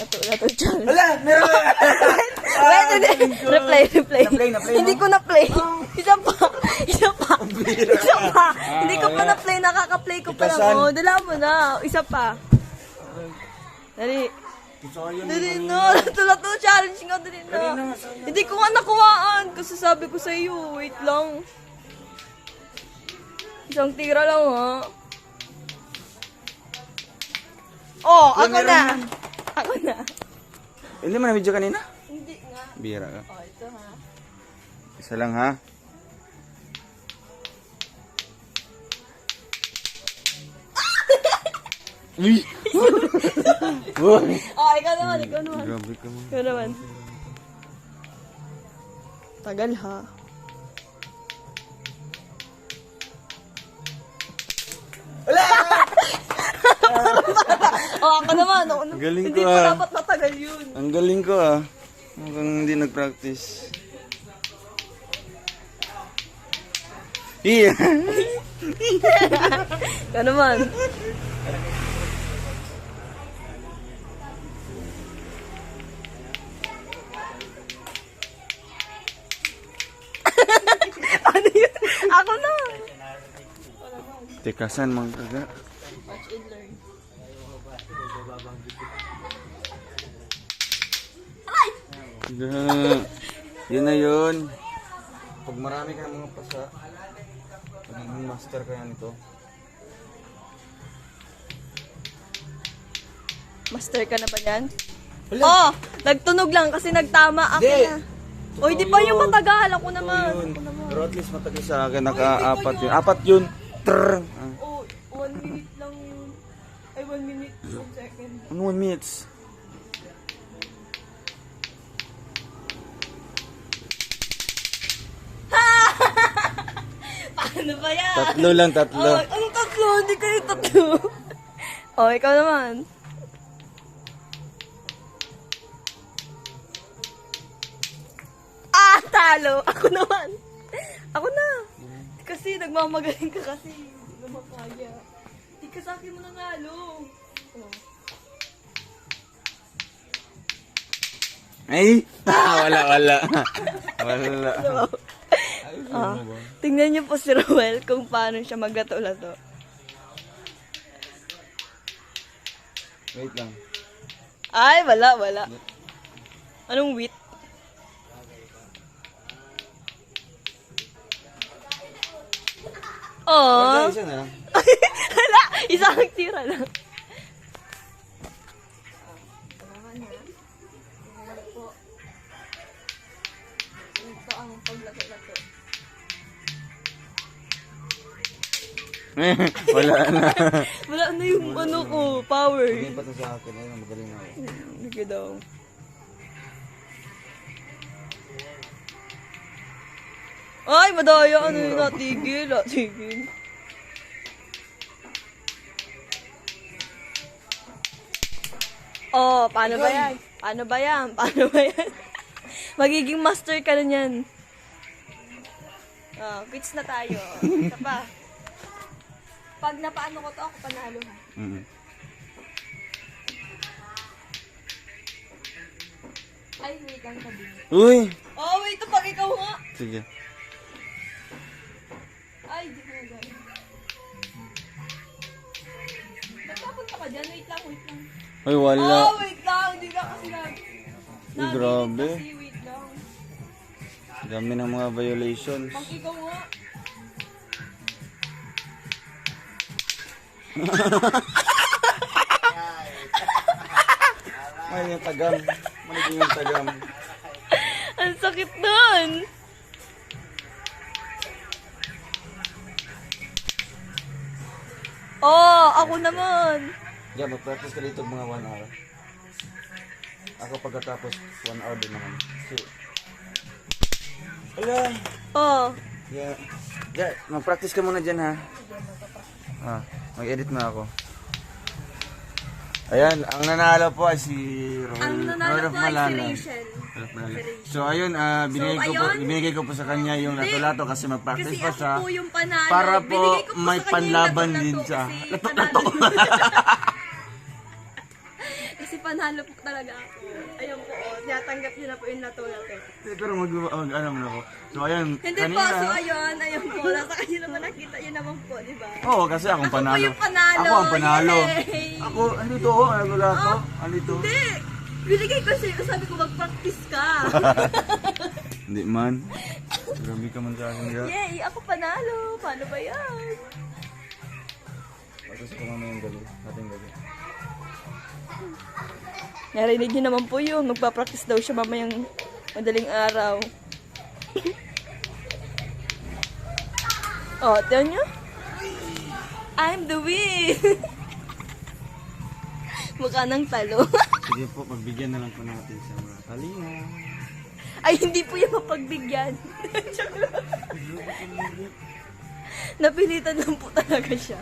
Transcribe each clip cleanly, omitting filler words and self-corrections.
Lato challenge. Wala, meron. Wait, hindi. Replay. Na-play Hindi mo? ko na-play. Isa pa. Hindi ko pa na-play. Nakaka-play ko pa lang. Ikasan. Oh, dala mo na. Isa pa. Dali. Sayang Dali yun. na. Lato challenge nga. Dali na. Hindi ko nga nakuhaan. Kasi sabi ko sa iyo. Wait lang. Isang tira lang ha. Oh, ako meron na. yan. Ako na. Hindi mo na-video kanina? Hindi nga. Bira ka. Oh, ito ha. Isa lang ha. Uy! Uy! Oh, ikaw naman. Grabe ka man. Ikaw naman. Tagal ha. Oh, ako naman. Galing Hindi ko, pa ah. dapat matagal yun. Ang galing ko ah. Mukhang hindi nag-practice. Iya! Ikaw naman. Ano yun? Ako na. Teka, saan mga kaga? Watch and learn. Yun na yun. Pag marami ka ng mga pasa, pagiging master ka yan ito. Master ka na ba yan? Oh, nagtunog lang kasi nagtama ako Hindi. na. O, hindi pa yung matagal. Ako naman. Yun. Ako naman. Pero at least matagal sa akin, naka-apat yun. Apat yun. Trrr. Oh, 1 minute lang yun. Ay, 1 minute, 1 second. Ano 1 minutes? Paano ba yan? Tatlo lang, tatlo. Oh, anong tatlo? Hindi kayo tatlo. Oh, ikaw naman. Ah, talo. Ako naman. Ako na. Kasi nagmamagaling ka kasi. Hindi mo makaya. Hindi ka sa akin mo nanalo. Oh. Ay! Wala. Wala. Ah, tingnan niyo po si Roel kung paano siya maglato-lato. Wait lang. Ay, wala. Anong wit? Oh. Isa na lang. Hala, isang tira lang. Ito ang paglato-lato. Wala na. Wala na yung ano ko, power. Hindi pa to sa akin. Ayun, magaling ako. Sige daw. Ay, madaya. Ano yun? Natigil. Oh, paano ba yan? Paano ba yan? Magiging master ka na yan. Oh, quits na tayo. Isa pa. Pag napaano ko to, ako panalo ha. Ay, wait lang sabi. Uy! Oh, wait. Ito pag ikaw nga. Sige. Ay, di ko na gano'n. Nagpapunta ka dyan. Wait lang. Ay, wala. Oh, wait lang. Hindi ka kasi Ay, grabe. Kasi, wait lang. Dami ng mga violations. Pag ikaw nga. Ay, yung tagam. Maniging yung tagam. Ang sakit nun. Oh, ako naman. Yeah, mag-practice ka dito mga 1 hour. Ako pagkatapos 1 hour din naman. So, ala! Oh. Yeah. Yeah, mag-practice ka muna dyan ha. Mag-edit na ako. Ayan, ang nanalo po ay si Roel. Ang nanalo po ay si Malanan. Rachel. So ayun, binigay ko po sa kanya yung lato-lato kasi mag-practice Kasi pa ako siya. po yung panalo. Para po Binigay ko po may sa kanya yung panlaban lato-lato din siya. kasi Lato-lato. Kasi panalo po talaga ako. Ayun po, tinatanggap niyo na po yung lato na to. Pero ano mo na ako. So ayan, Hindi po, so ayun po, nasa kanya naman nakita yun naman po, di ba? Oo, kasi akong Ako po panalo. yung panalo. Ako ang panalo. Yay! Ako, andito oh, ano lato? Andito. Hindi! Binigay ko sa'yo, sabi ko mag-practice ka. Hindi man. Grabe ka man sa akin. Yay! Ako panalo! Paano ba yan? Patas ko naman yung gabi. Ating gabi. Narinig niyo naman po yun. Magpa-practice daw siya mamayang madaling araw. Oh, tiyan niyo? I'm the win! Mukha ng talo. Sige po, pagbigyan na lang po natin sa mga kalinga. Ay, hindi po yung mapagbigyan. Joke lang. Napilitan lang po talaga siya.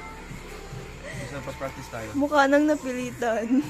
Isa pa practice tayo. Mukha nang napilitan.